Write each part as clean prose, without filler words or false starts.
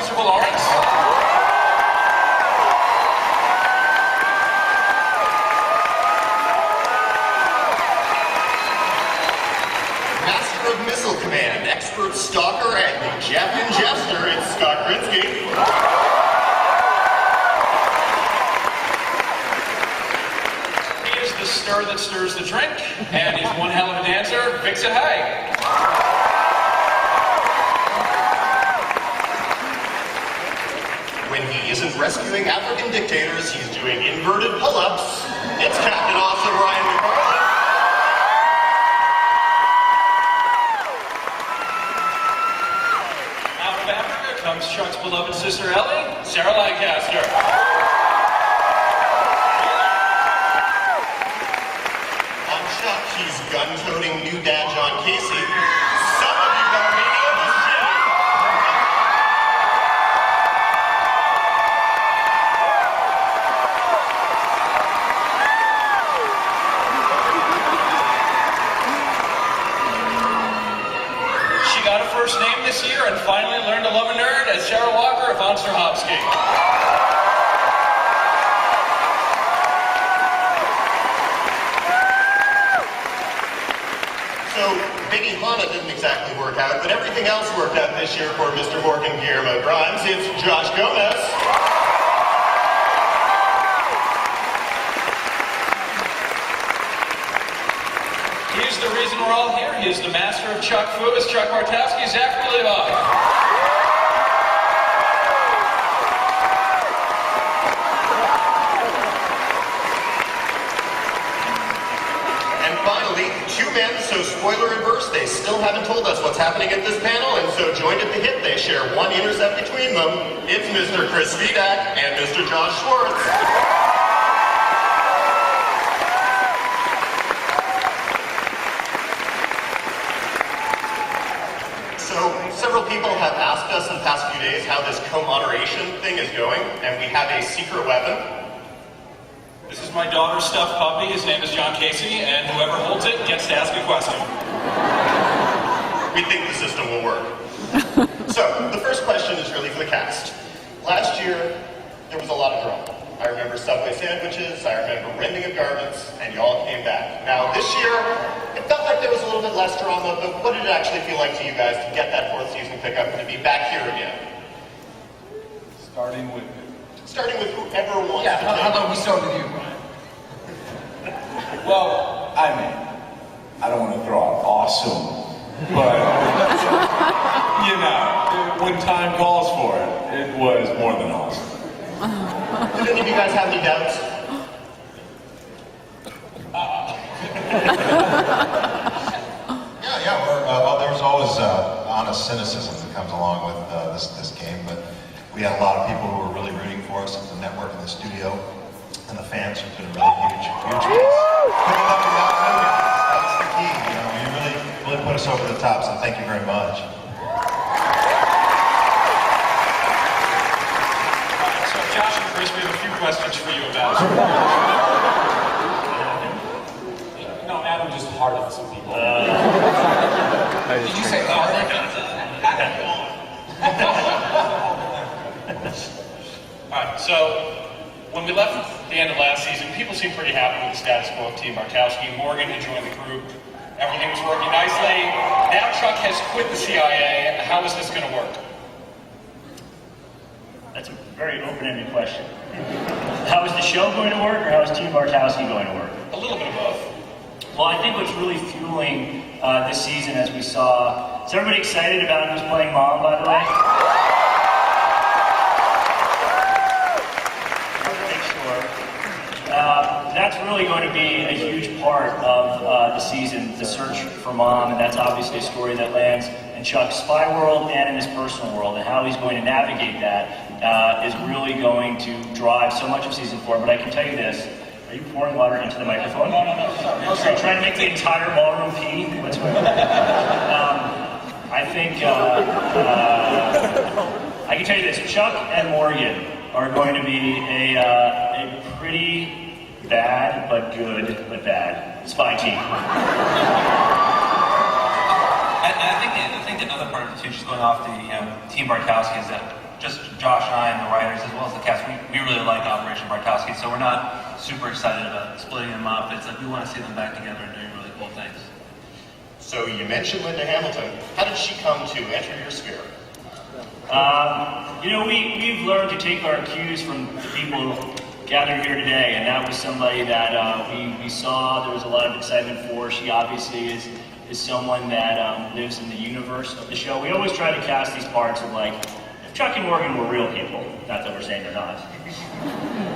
Christopher Lawrence. Master of Missile Command, expert stalker, and the champion jester, it's Scott Krinsky. He is the stir that stirs the drink, and he's one hell of a dancer, Vixen Hay. When he isn't rescuing African dictators, he's doing inverted pull-ups. It's Captain Awesome Ryan McFarlane. Out of Africa comes Chuck's beloved sister Ellie, Sarah Lancaster. On Chuck, he's gun-toting new dad John Casey. Some of you better make it this shit. She got a first name this year and finally learned to love a nerd as Sarah Walker of Von Strahovski. So, Baby Hana didn't exactly work out, but everything else worked out this year for Mr. Morgan Guillermo Grimes. It's Josh Gomez. He's the reason we're all here. He is the master of Chuck Fu as Chuck Bartowski, Zachary Levi. And finally, two men so spoiler adverse they still haven't told us what's happening at this panel, and so joined at the hip they share one intercept between them. It's Mr. Chris Vidak and Mr. Josh Schwartz. So, several people have asked us in the past few days how this co-moderation thing is going, and we have a secret weapon. This is my daughter's stuffed puppy. His name is John Casey, and whoever holds it gets to ask a question. We think the system will work. So, the first question is really for the cast. Last year, there was a lot of drama. I remember Subway sandwiches, I remember rending of garments, and y'all came back. Now, this year, it felt like there was a little bit less drama, but what did it actually feel like to you guys to get that fourth season pickup and to be back here again? Starting with whoever wants to How about we start with you, Brian? well, I don't want to throw out awesome, but you know, when time calls for it, it was more than awesome. Did any of you guys have any doubts? Well, there was always honest cynicism that comes along with this game, but we had a lot of people who were really rooting for us at the network and the studio, and the fans have been a really huge piece. Picking up the outfit, that's the key. You know, you really put us over the top, so thank you very much. So, Josh and Chris, we have a few questions for you about it. No, Adam just hearted some people. Did you say hard? Alright, so when we left at the end of last season, people seemed pretty happy with the status quo of Team Bartowski. Morgan had joined the group. Everything was working nicely. Now Chuck has quit the CIA. How is this going to work? That's a very open-ended question. How is the show going to work, or how is Team Bartowski going to work? A little bit of both. Well, I think what's really fueling this season, as we saw, is everybody excited about who's playing Mom, by the way? Make sure. That's really going to be a huge part of the season, the search for Mom, and that's obviously a story that lands in Chuck's spy world and in his personal world, and how he's going to navigate that is really going to drive so much of season 4. But I can tell you this. Are you pouring water into the microphone? No, sorry. Okay, trying to make the entire ballroom pee? What's going on? I think, I can tell you this, Chuck and Morgan are going to be a pretty bad, but good, but bad spy team. And I think the other part of it too, just going off the Team Bartowski, is that just Josh and I and the writers, as well as the cast, we really like Operation Bartowski, so we're not super excited about splitting them up. It's like we want to see them back together and doing really cool things. So you mentioned Linda Hamilton. How did she come to enter your sphere? You know, we've learned to take our cues from the people gathered here today, and that was somebody that we saw there was a lot of excitement for. She obviously is someone that lives in the universe of the show. We always try to cast these parts of like, if Chuck and Morgan were real people, not that we're saying they're not,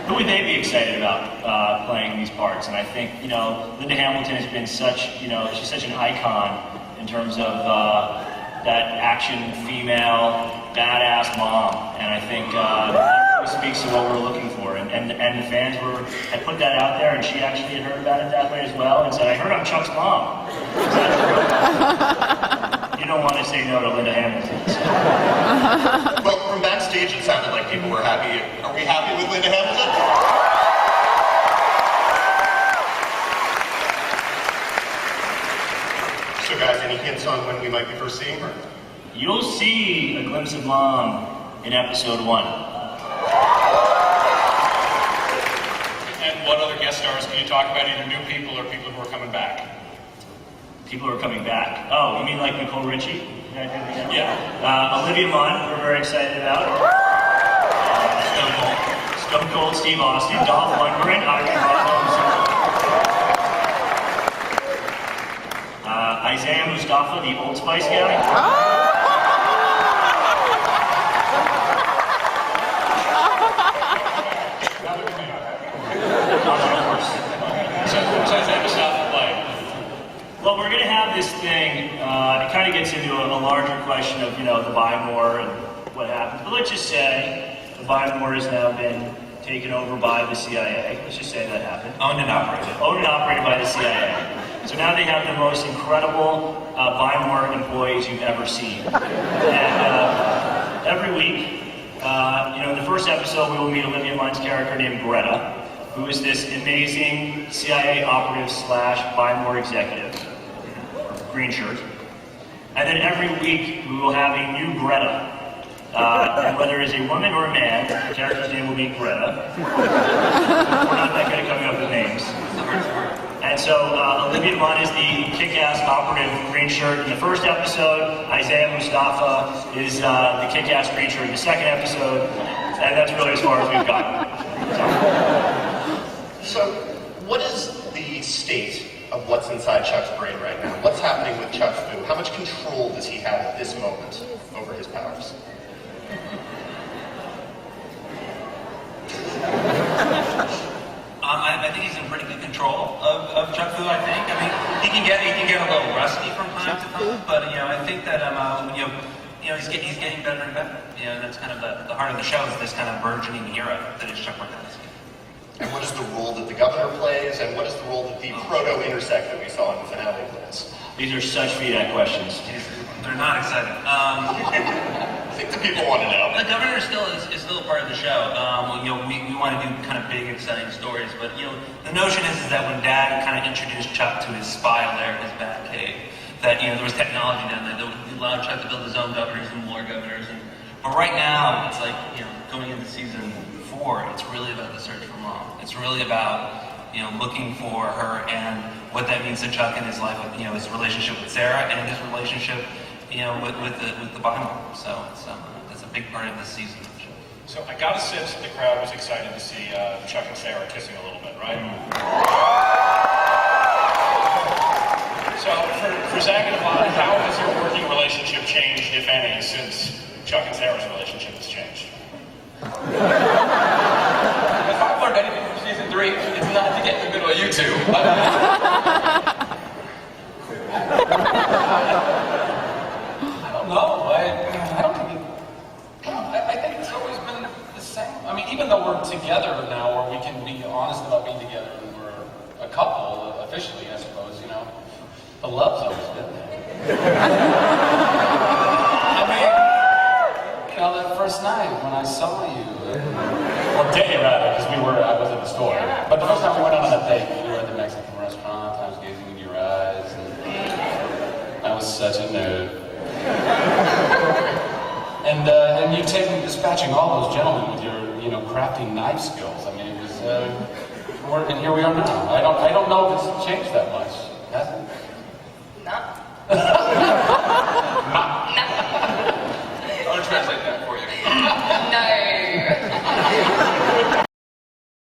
who would they be excited about playing these parts? And I think, you know, Linda Hamilton has been such, you know, she's such an icon in terms of that action female, badass mom. And I think that really speaks to what we're looking for. And the fans had put that out there, and she actually had heard about it that way as well, and said, I heard I'm Chuck's mom. Is that true? You don't want to say no to Linda Hamilton. So. Well, from backstage, it sounded like people were happy. Are we happy with Linda Hamilton? So guys, any hints on when we might be first seeing her? You'll see a glimpse of Mom in episode 1. And what other guest stars can you talk about, either new people or people who are coming back? People are coming back. Oh, you mean like Nicole Richie? Yeah. Olivia Munn, we're very excited about. Stone Cold Steve Austin, Dolph Lundgren, Isaiah Mustafa, the Old Spice guy. So who's Isaiah Mustafa play? Well, we're going to have this thing, it kind of gets into a larger question of, you know, the Buy More and what happens. But let's just say the Buy More has now been taken over by the CIA. Let's just say that happened. Owned and operated. Owned and operated by the CIA. So now they have the most incredible Buy More employees you've ever seen. And every week, you know, in the first episode, we will meet Olivia Munn's character named Greta, who is this amazing CIA operative / Buy More executive, green shirt. And then every week, we will have a new Greta. And whether it's a woman or a man, the character's name will be Greta. We're not that good at coming up with names. And so Olivia Munn is the kick-ass operative green shirt in the first episode. Isaiah Mustafa is the kick-ass green shirt in the second episode. And that's really as far as we've gotten. So, what is the state of what's inside Chuck's brain right now? What's happening with Chuck Fu? How much control does he have at this moment over his powers? I think he's in pretty good control of Chuck Fu. I think. I mean, he can get a little rusty from time to time, but you know, I think that you know, he's getting better and better. You know, that's kind of the heart of the show, is this kind of burgeoning hero that is Chuck Bartowski. And what is the role that the governor plays, and what is the role that the proto-intersect that we saw in the finale plays? These are such feedback questions. They're not excited. I think the people want to know. The governor still is still a part of the show. You know, we want to do kind of big, exciting stories, but you know, the notion is that when Dad kind of introduced Chuck to his spy lair, his bat cave, that you know there was technology down there that would allow Chuck to build his own governors and more governors. But right now, it's like, you know, going into season 4, it's really about the search for Mom. It's really about, you know, looking for her and what that means to Chuck in his life, with, you know, his relationship with Sarah and his relationship, you know, with the Buy More. So it's a big part of this season. So I got a sense that the crowd was excited to see Chuck and Sarah kissing a little bit, right? So for Zach and Yvonne, how has your working relationship changed, if any, since Chuck and Sarah's relationship has changed? If I've learned anything from season 3, it's not to get in the middle of you two. I don't know. I don't think I think it's always been the same. I mean, even though we're together now, where we can be honest about being together, and we're a couple officially, I suppose. You know, the love's always been there. I mean, you know, that first night when I saw you, or day rather, because I was at the store. But the first time we went out on a date, we were at the Mexican restaurant. I was gazing in your eyes, and I was such a nerd. And you taking dispatching all those gentlemen with your crafty knife skills. I mean, it was. And here we are now. I don't know if it's changed that much, has it?